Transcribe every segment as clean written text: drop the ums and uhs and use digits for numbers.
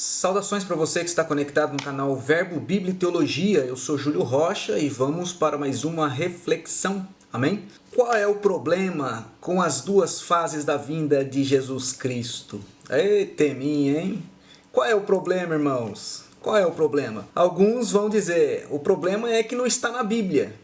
Saudações para você que está conectado no canal Verbo, Bíblia e Teologia. Eu sou Júlio Rocha e vamos para mais uma reflexão. Amém? Qual é o problema com as duas fases da vinda de Jesus Cristo? Eita, minha, hein? Qual é o problema, irmãos? Qual é o problema? Alguns vão dizer, o problema é que não está na Bíblia.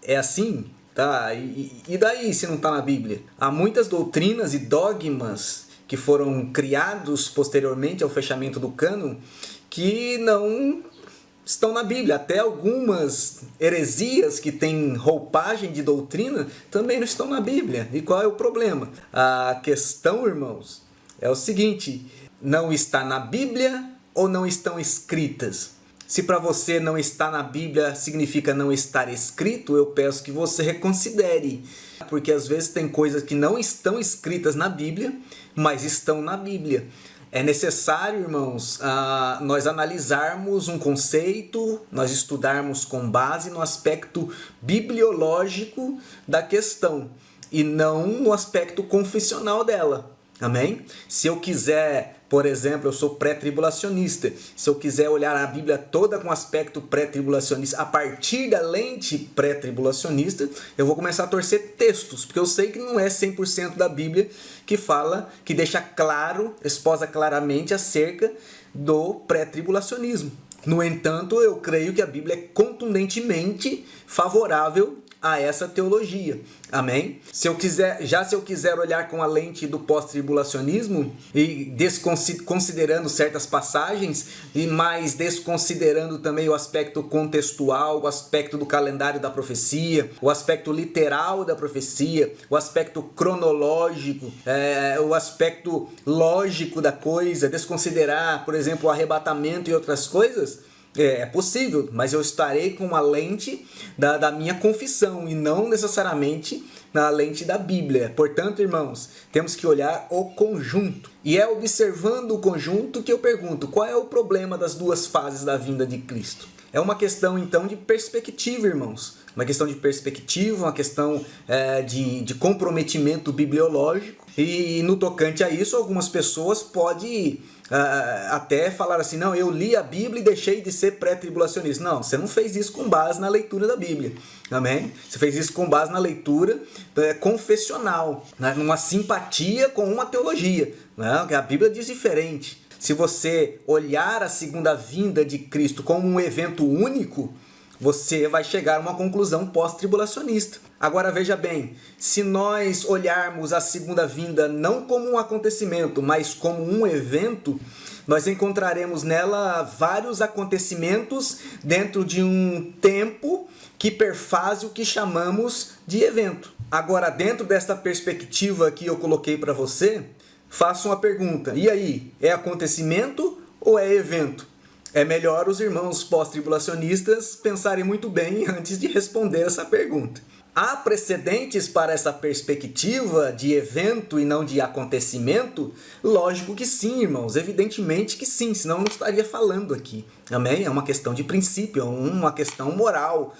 É assim? Tá, e daí se não está na Bíblia? Há muitas doutrinas e dogmas que foram criados posteriormente ao fechamento do cânon que não estão na Bíblia. Até algumas heresias que têm roupagem de doutrina também não estão na Bíblia. E qual é o problema? A questão, irmãos, é o seguinte: não está na Bíblia ou não estão escritas? Se para você não está na Bíblia significa não estar escrito, eu peço que você reconsidere. Porque às vezes tem coisas que não estão escritas na Bíblia, mas estão na Bíblia. É necessário, irmãos, nós analisarmos um conceito, nós estudarmos com base no aspecto bibliológico da questão e não no aspecto confessional dela. Amém? Se eu quiser, por exemplo, eu sou pré-tribulacionista, se eu quiser olhar a Bíblia toda com aspecto pré-tribulacionista, a partir da lente pré-tribulacionista, eu vou começar a torcer textos, porque eu sei que não é 100% da Bíblia que fala, que deixa claro, exposa claramente acerca do pré-tribulacionismo. No entanto, eu creio que a Bíblia é contundentemente favorável a essa teologia. Amém? Se eu quiser olhar com a lente do pós-tribulacionismo e considerando certas passagens, e mais desconsiderando também o aspecto contextual, o aspecto do calendário da profecia, o aspecto literal da profecia, o aspecto cronológico, o aspecto lógico da coisa, desconsiderar, por exemplo, o arrebatamento e outras coisas, é possível, mas eu estarei com uma lente da minha confissão e não necessariamente na lente da Bíblia. Portanto, irmãos, temos que olhar o conjunto. E é observando o conjunto que eu pergunto, qual é o problema das duas fases da vinda de Cristo? É uma questão, então, de perspectiva, irmãos. Uma questão de perspectiva, uma questão de comprometimento bibliológico. E no tocante a isso, algumas pessoas podem até falar assim, não, eu li a Bíblia e deixei de ser pré-tribulacionista. Não, você não fez isso com base na leitura da Bíblia. Amém? Você fez isso com base na leitura confessional, né? Numa simpatia com uma teologia, né? Que a Bíblia diz diferente. Se você olhar a segunda vinda de Cristo como um evento único, você vai chegar a uma conclusão pós-tribulacionista. Agora veja bem, se nós olharmos a segunda vinda não como um acontecimento, mas como um evento, nós encontraremos nela vários acontecimentos dentro de um tempo que perfaz o que chamamos de evento. Agora, dentro desta perspectiva que eu coloquei para você, faço uma pergunta. E aí, é acontecimento ou é evento? É melhor os irmãos pós-tribulacionistas pensarem muito bem antes de responder essa pergunta. Há precedentes para essa perspectiva de evento e não de acontecimento? Lógico que sim, irmãos. Evidentemente que sim, senão eu não estaria falando aqui. Amém? É uma questão de princípio, é uma questão moral.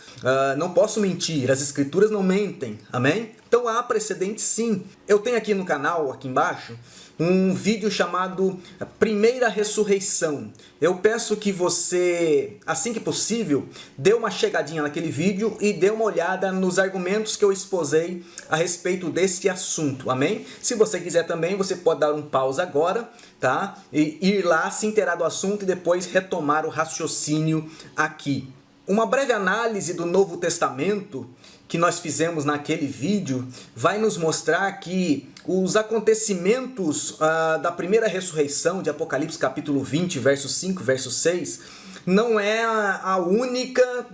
Não posso mentir, as escrituras não mentem. Amém? Então há precedentes sim. Eu tenho aqui no canal, aqui embaixo, um vídeo chamado Primeira Ressurreição. Eu peço que você, assim que possível, dê uma chegadinha naquele vídeo e dê uma olhada nos argumentos que eu exposei a respeito desse assunto, amém? Se você quiser também, você pode dar um pause agora, tá? E ir lá, se inteirar do assunto e depois retomar o raciocínio aqui. Uma breve análise do Novo Testamento que nós fizemos naquele vídeo vai nos mostrar que os acontecimentos da primeira ressurreição de Apocalipse capítulo 20, verso 5, verso 6, não é a única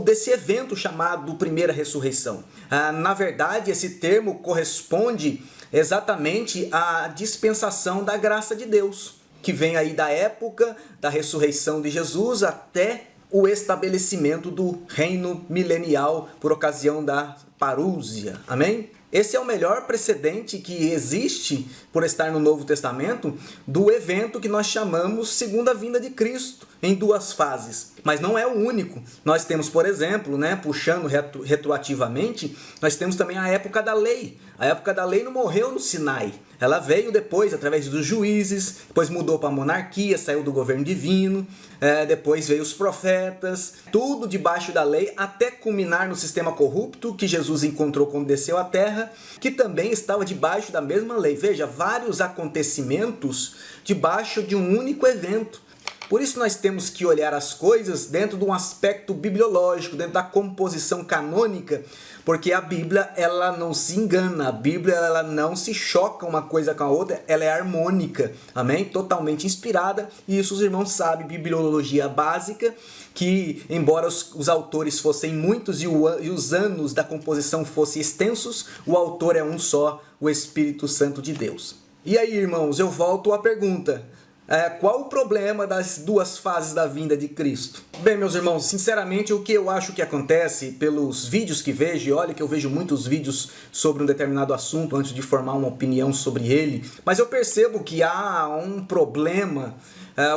desse evento chamado primeira ressurreição. Na verdade, esse termo corresponde exatamente à dispensação da graça de Deus, que vem aí da época da ressurreição de Jesus até o estabelecimento do reino milenial por ocasião da parúzia. Amém? Esse é o melhor precedente que existe, por estar no Novo Testamento, do evento que nós chamamos segunda vinda de Cristo, em duas fases. Mas não é o único. Nós temos, por exemplo, puxando retroativamente, nós temos também a época da lei. A época da lei não morreu no Sinai. Ela veio depois, através dos juízes, depois mudou para a monarquia, saiu do governo divino, depois veio os profetas, tudo debaixo da lei, até culminar no sistema corrupto que Jesus encontrou quando desceu à terra, que também estava debaixo da mesma lei. Veja, vários acontecimentos debaixo de um único evento. Por isso nós temos que olhar as coisas dentro de um aspecto bibliológico, dentro da composição canônica, porque a Bíblia ela não se engana, a Bíblia ela não se choca uma coisa com a outra, ela é harmônica, amém? Totalmente inspirada, e isso os irmãos sabem, bibliologia básica, que embora os autores fossem muitos e os anos da composição fossem extensos, o autor é um só, o Espírito Santo de Deus. E aí, irmãos, eu volto à pergunta. Qual o problema das duas fases da vinda de Cristo? Bem, meus irmãos, sinceramente, o que eu acho que acontece pelos vídeos que vejo, e olha que eu vejo muitos vídeos sobre um determinado assunto antes de formar uma opinião sobre ele, mas eu percebo que há um problema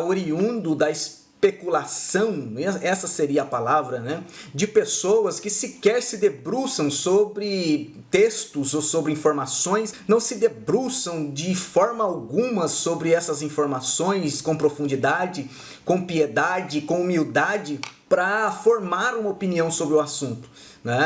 oriundo da especulação, essa seria a palavra, de pessoas que sequer se debruçam sobre textos ou sobre informações, não se debruçam de forma alguma sobre essas informações com profundidade, com piedade, com humildade, para formar uma opinião sobre o assunto.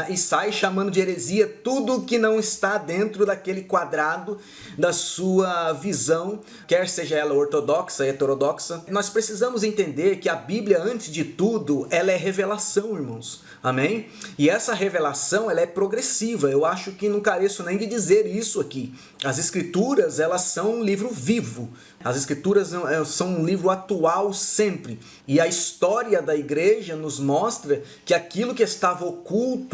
E sai chamando de heresia tudo que não está dentro daquele quadrado da sua visão, quer seja ela ortodoxa, heterodoxa. Nós precisamos entender que a Bíblia, antes de tudo, ela é revelação, irmãos. Amém? E essa revelação, ela é progressiva. Eu acho que não careço nem de dizer isso aqui. As Escrituras, elas são um livro vivo. As Escrituras são um livro atual sempre. E a história da igreja nos mostra que aquilo que estava oculto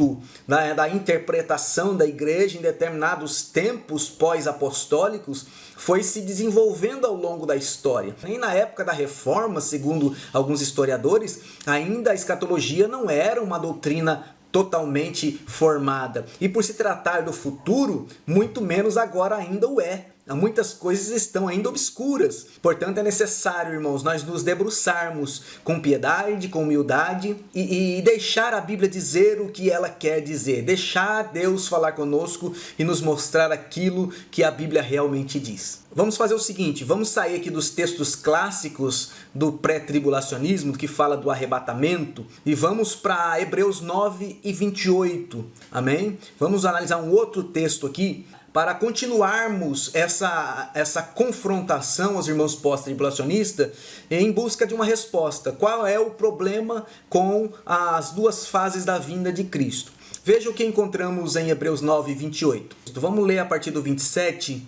da interpretação da igreja em determinados tempos pós-apostólicos foi se desenvolvendo ao longo da história. Nem na época da Reforma, segundo alguns historiadores, ainda a escatologia não era uma doutrina totalmente formada. E por se tratar do futuro, muito menos agora ainda o é. Muitas coisas estão ainda obscuras. Portanto, é necessário, irmãos, nós nos debruçarmos com piedade, com humildade e deixar a Bíblia dizer o que ela quer dizer. Deixar Deus falar conosco e nos mostrar aquilo que a Bíblia realmente diz. Vamos fazer o seguinte, vamos sair aqui dos textos clássicos do pré-tribulacionismo, que fala do arrebatamento, e vamos para Hebreus 9 e 28. Amém? Vamos analisar um outro texto aqui, para continuarmos essa confrontação aos irmãos pós-tribulacionistas em busca de uma resposta. Qual é o problema com as duas fases da vinda de Cristo? Veja o que encontramos em Hebreus 9, 28. Vamos ler a partir do 27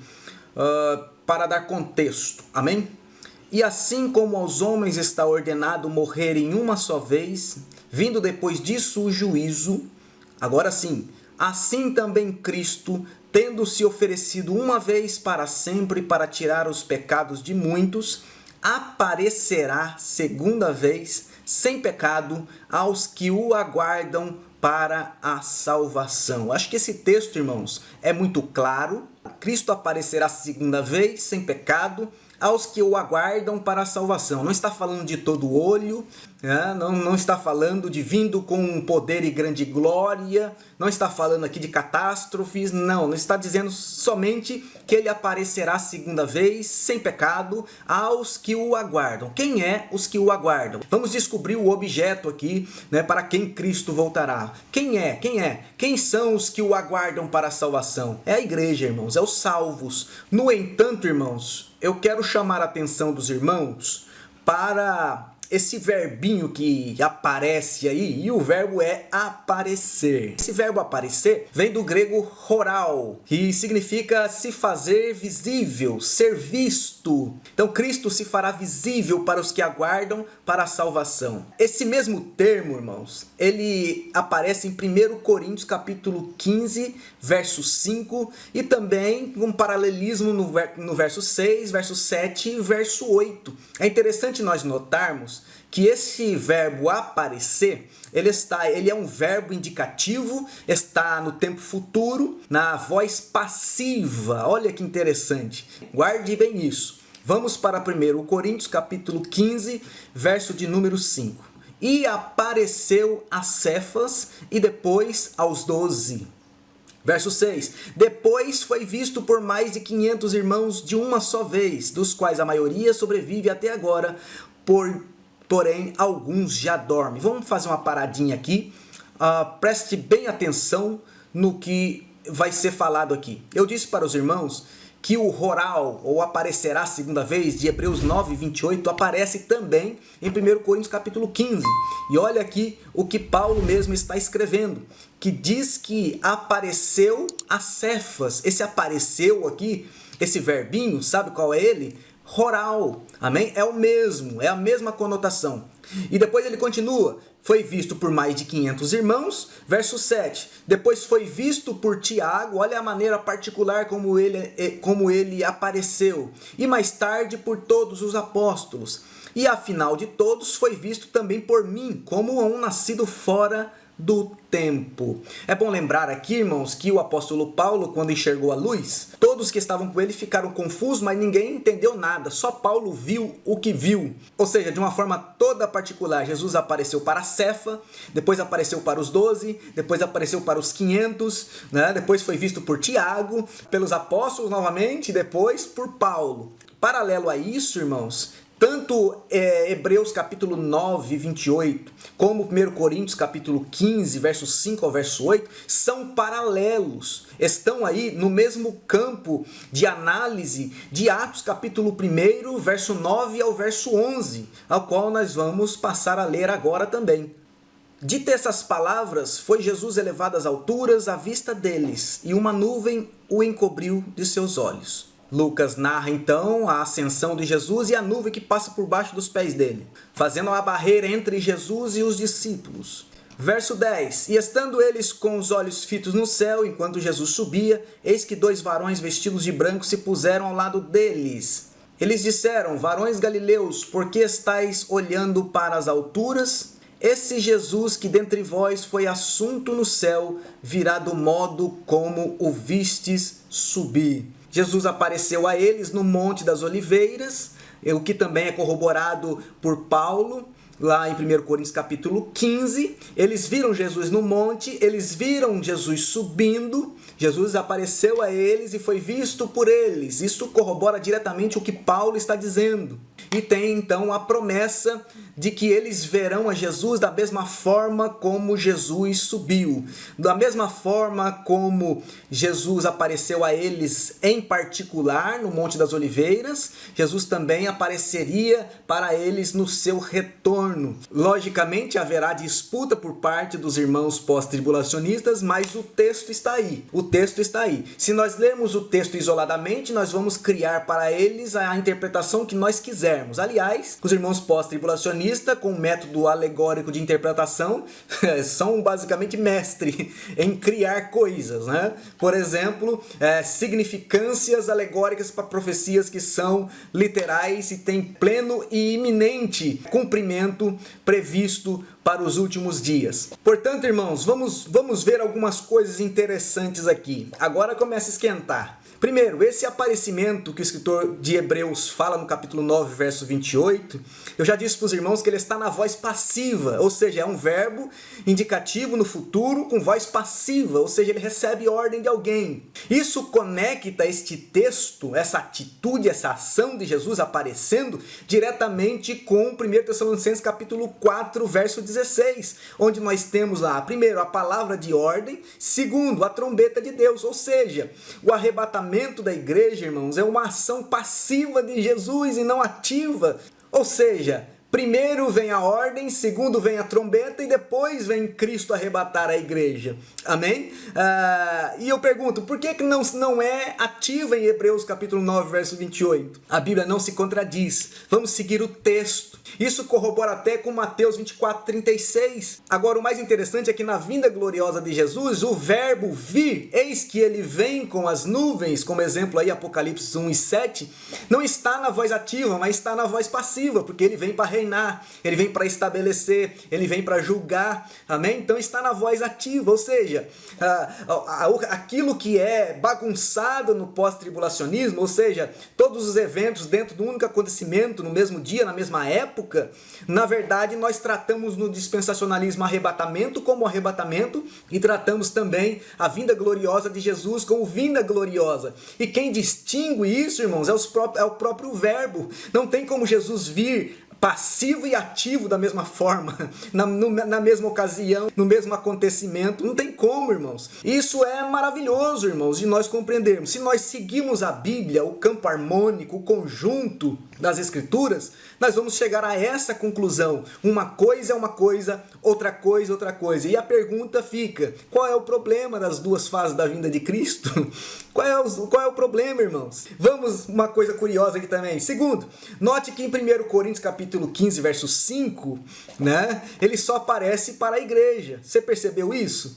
para dar contexto. Amém? E assim como aos homens está ordenado morrerem uma só vez, vindo depois disso o juízo, agora sim, assim também Cristo, tendo se oferecido uma vez para sempre para tirar os pecados de muitos, aparecerá segunda vez, sem pecado, aos que o aguardam para a salvação. Acho que esse texto, irmãos, é muito claro. Cristo aparecerá segunda vez, sem pecado, aos que o aguardam para a salvação. Não está falando de todo olho, não está falando de vindo com poder e grande glória, não está falando aqui de catástrofes, não está dizendo somente que ele aparecerá segunda vez, sem pecado, aos que o aguardam. Quem é os que o aguardam? Vamos descobrir o objeto aqui, para quem Cristo voltará. Quem é? Quem são os que o aguardam para a salvação? É a igreja, irmãos, é os salvos. No entanto, irmãos, eu quero chamar a atenção dos irmãos para esse verbinho que aparece aí, e o verbo é aparecer. Esse verbo aparecer vem do grego horal, que significa se fazer visível, ser visto. Então Cristo se fará visível para os que aguardam para a salvação. Esse mesmo termo, irmãos, ele aparece em 1 Coríntios capítulo 15, verso 5, e também um paralelismo no verso 6, verso 7 e verso 8. É interessante nós notarmos que esse verbo aparecer, ele é um verbo indicativo, está no tempo futuro, na voz passiva. Olha que interessante. Guarde bem isso. Vamos para 1 Coríntios, capítulo 15, verso de número 5. E apareceu a Cefas e depois aos 12. Verso 6. Depois foi visto por mais de 500 irmãos de uma só vez, dos quais a maioria sobrevive até agora, porém alguns já dormem. Vamos fazer uma paradinha aqui. Preste bem atenção no que vai ser falado aqui. Eu disse para os irmãos que o roral, ou aparecerá a segunda vez, de Hebreus 9, 28, aparece também em 1 Coríntios capítulo 15. E olha aqui o que Paulo mesmo está escrevendo, que diz que apareceu a Cefas. Esse apareceu aqui, esse verbinho, sabe qual é ele? Roral, amém? É o mesmo, é a mesma conotação. E depois ele continua, foi visto por mais de 500 irmãos, verso 7. Depois foi visto por Tiago, olha a maneira particular como ele apareceu. E mais tarde por todos os apóstolos. E afinal de todos foi visto também por mim, como um nascido fora do tempo. É bom lembrar aqui, irmãos, que o apóstolo Paulo, quando enxergou a luz, todos que estavam com ele ficaram confusos, mas ninguém entendeu nada. Só Paulo viu o que viu. Ou seja, de uma forma toda particular, Jesus apareceu para Cefa, depois apareceu para os 12, depois apareceu para os 500, né? Depois foi visto por Tiago, pelos apóstolos novamente, e depois por Paulo. Paralelo a isso, irmãos, tanto Hebreus capítulo 9, 28, como 1 Coríntios capítulo 15, verso 5 ao verso 8, são paralelos. Estão aí no mesmo campo de análise de Atos capítulo 1, verso 9 ao verso 11, ao qual nós vamos passar a ler agora também. Dita essas palavras, foi Jesus elevado às alturas à vista deles, e uma nuvem o encobriu de seus olhos. Lucas narra então a ascensão de Jesus e a nuvem que passa por baixo dos pés dele, fazendo uma barreira entre Jesus e os discípulos. Verso 10. E estando eles com os olhos fitos no céu, enquanto Jesus subia, eis que 2 varões vestidos de branco se puseram ao lado deles. Eles disseram, varões galileus, por que estáis olhando para as alturas? Esse Jesus que dentre vós foi assunto no céu, virá do modo como o vistes subir. Jesus apareceu a eles no Monte das Oliveiras, o que também é corroborado por Paulo, lá em 1 Coríntios capítulo 15. Eles viram Jesus no monte, eles viram Jesus subindo, Jesus apareceu a eles e foi visto por eles. Isso corrobora diretamente o que Paulo está dizendo. E tem então a promessa de que eles verão a Jesus da mesma forma como Jesus subiu. Da mesma forma como Jesus apareceu a eles em particular no Monte das Oliveiras, Jesus também apareceria para eles no seu retorno. Logicamente haverá disputa por parte dos irmãos pós-tribulacionistas, mas o texto está aí. O texto está aí. Se nós lermos o texto isoladamente, nós vamos criar para eles a interpretação que nós quisermos. Aliás, os irmãos pós-tribulacionistas, com o método alegórico de interpretação, são basicamente mestres em criar coisas, né? Por exemplo, significâncias alegóricas para profecias que são literais e têm pleno e iminente cumprimento previsto para os últimos dias. Portanto, irmãos, vamos ver algumas coisas interessantes aqui. Agora começa a esquentar. Primeiro, esse aparecimento que o escritor de Hebreus fala no capítulo 9, verso 28, eu já disse para os irmãos que ele está na voz passiva, ou seja, é um verbo indicativo no futuro com voz passiva, ou seja, ele recebe ordem de alguém. Isso conecta este texto, essa atitude, essa ação de Jesus aparecendo diretamente com 1 Tessalonicenses capítulo 4, verso 16, onde nós temos lá, primeiro, a palavra de ordem, segundo, a trombeta de Deus, ou seja, o arrebatamento da igreja, irmãos, é uma ação passiva de Jesus e não ativa. Ou seja, primeiro vem a ordem, segundo vem a trombeta e depois vem Cristo arrebatar a igreja. Amém? E eu pergunto, por que não é ativa em Hebreus capítulo 9, verso 28? A Bíblia não se contradiz. Vamos seguir o texto. Isso corrobora até com Mateus 24, 36. Agora, o mais interessante é que na vinda gloriosa de Jesus, o verbo vir, eis que ele vem com as nuvens, como exemplo aí Apocalipse 1 e 7, não está na voz ativa, mas está na voz passiva, porque ele vem para reinar reinar, ele vem para estabelecer, ele vem para julgar, amém? Então está na voz ativa, ou seja, aquilo que é bagunçado no pós-tribulacionismo, ou seja, todos os eventos dentro do único acontecimento, no mesmo dia, na mesma época, na verdade nós tratamos no dispensacionalismo arrebatamento como arrebatamento e tratamos também a vinda gloriosa de Jesus como vinda gloriosa. E quem distingue isso, irmãos, é o próprio verbo. Não tem como Jesus vir passivo e ativo da mesma forma, na mesma ocasião, no mesmo acontecimento. Não tem como, irmãos. Isso é maravilhoso, irmãos, de nós compreendermos. Se nós seguimos a Bíblia, o campo harmônico, o conjunto das Escrituras, nós vamos chegar a essa conclusão. Uma coisa é uma coisa, outra coisa é outra coisa. E a pergunta fica, qual é o problema das duas fases da vinda de Cristo? Qual é o problema, irmãos? Vamos, uma coisa curiosa aqui também. Segundo, note que em 1 Coríntios capítulo 15, verso 5, né, ele só aparece para a igreja. Você percebeu isso?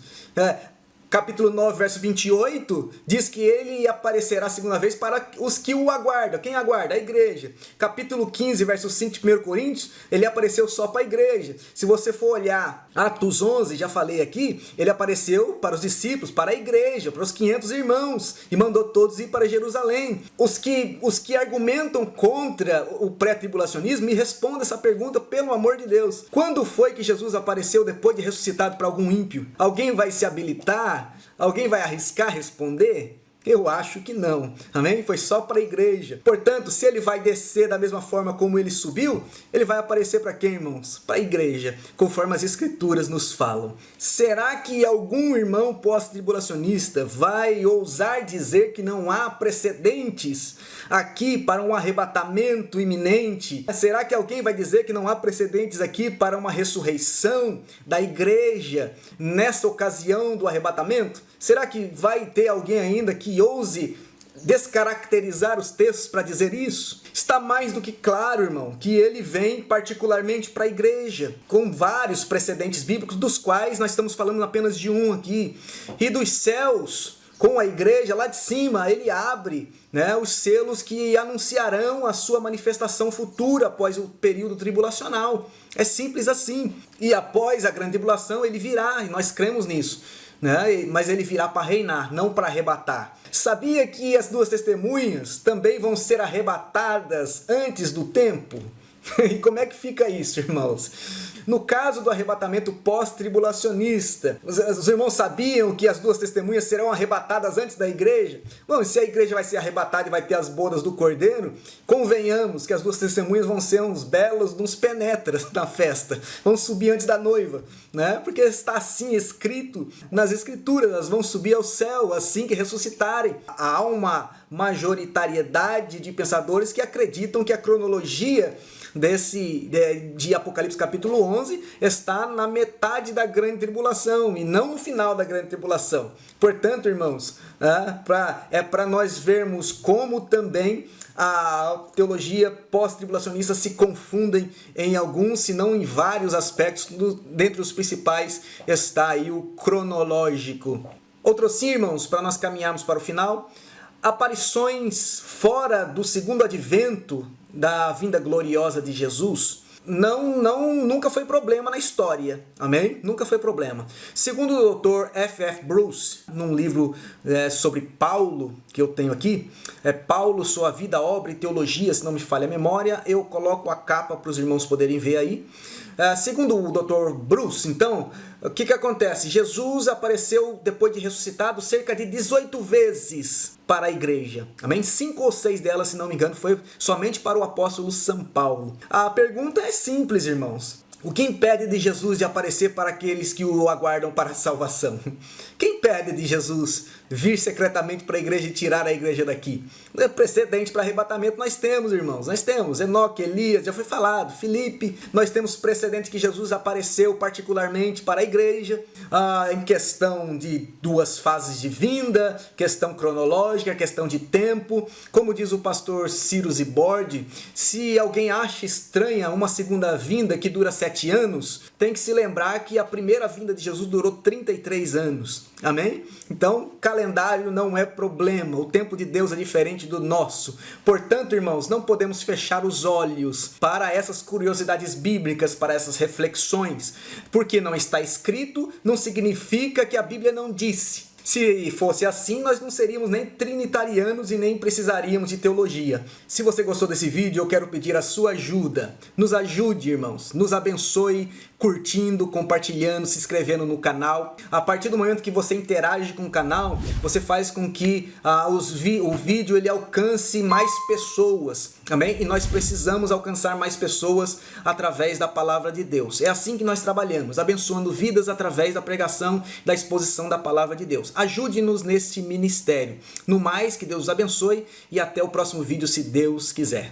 Capítulo 9, verso 28, diz que ele aparecerá a segunda vez para os que o aguardam. Quem aguarda? A igreja. Capítulo 15, verso 5 de 1 Coríntios, ele apareceu só para a igreja. Se você for olhar Atos 11, já falei aqui, ele apareceu para os discípulos, para a igreja, para os 500 irmãos, e mandou todos ir para Jerusalém. Os que argumentam contra o pré-tribulacionismo, me respondam essa pergunta, pelo amor de Deus. Quando foi que Jesus apareceu depois de ressuscitado para algum ímpio? Alguém vai se habilitar? Alguém vai arriscar responder? Eu acho que não, amém? Foi só para a igreja. Portanto, se ele vai descer da mesma forma como ele subiu, ele vai aparecer para quem, irmãos? Para a igreja, conforme as Escrituras nos falam. Será que algum irmão pós-tribulacionista vai ousar dizer que não há precedentes aqui para um arrebatamento iminente? Será que alguém vai dizer que não há precedentes aqui para uma ressurreição da igreja nessa ocasião do arrebatamento? Será que vai ter alguém ainda que ouse descaracterizar os textos para dizer isso? Está mais do que claro, irmão, que ele vem particularmente para a igreja, com vários precedentes bíblicos, dos quais nós estamos falando apenas de um aqui. E dos céus, com a igreja lá de cima, ele abre, né, os selos que anunciarão a sua manifestação futura após o período tribulacional. É simples assim. E após a grande tribulação ele virá, e nós cremos nisso. Né? Mas ele virá para reinar, não para arrebatar. Sabia que as duas testemunhas também vão ser arrebatadas antes do tempo? E como é que fica isso, irmãos? No caso do arrebatamento pós-tribulacionista, os irmãos sabiam que as duas testemunhas serão arrebatadas antes da igreja? Bom, se a igreja vai ser arrebatada e vai ter as bodas do Cordeiro, convenhamos que as duas testemunhas vão ser uns belos, uns penetras na festa. Vão subir antes da noiva, né? Porque está assim escrito nas Escrituras, elas vão subir ao céu assim que ressuscitarem. Há uma majoritariedade de pensadores que acreditam que a cronologia de Apocalipse capítulo 11 está na metade da grande tribulação e não no final da grande tribulação. Portanto, irmãos, é para nós vermos como também a teologia pós-tribulacionista se confundem em alguns, se não em vários aspectos. Dentre os principais está aí o cronológico. Outro sim, irmãos, para nós caminharmos para o final, aparições fora do segundo advento da vinda gloriosa de Jesus nunca foi problema na história, amém? Nunca foi problema. Segundo o Dr. F.F. Bruce, num livro sobre Paulo, que eu tenho aqui, Paulo, Sua Vida, Obra e Teologia, se não me falha a memória, eu coloco a capa para os irmãos poderem ver aí. Segundo o Dr. Bruce, então, o que acontece? Jesus apareceu, depois de ressuscitado, cerca de 18 vezes para a igreja. Amém? 5 ou 6 delas, se não me engano, foi somente para o apóstolo São Paulo. A pergunta é simples, irmãos. O que impede de Jesus de aparecer para aqueles que o aguardam para a salvação? Quem impede de Jesus vir secretamente para a igreja e tirar a igreja daqui? Precedente para arrebatamento nós temos, irmãos. Nós temos Enoque, Elias, já foi falado, Filipe. Nós temos precedente que Jesus apareceu particularmente para a igreja, em questão de duas fases de vinda, questão cronológica, questão de tempo. Como diz o pastor Ciro Zibordi, se alguém acha estranha uma segunda vinda que dura 7 37 anos, tem que se lembrar que a primeira vinda de Jesus durou 33 anos. Amém? Então, calendário não é problema. O tempo de Deus é diferente do nosso. Portanto, irmãos, não podemos fechar os olhos para essas curiosidades bíblicas, para essas reflexões. Porque não está escrito, não significa que a Bíblia não disse. Se fosse assim, nós não seríamos nem trinitarianos e nem precisaríamos de teologia. Se você gostou desse vídeo, eu quero pedir a sua ajuda. Nos ajude, irmãos. Nos abençoe curtindo, compartilhando, se inscrevendo no canal. A partir do momento que você interage com o canal, você faz com que o vídeo ele alcance mais pessoas. Amém? E nós precisamos alcançar mais pessoas através da palavra de Deus. É assim que nós trabalhamos, abençoando vidas através da pregação, da exposição da palavra de Deus. Ajude-nos neste ministério. No mais, que Deus os abençoe e até o próximo vídeo, se Deus quiser.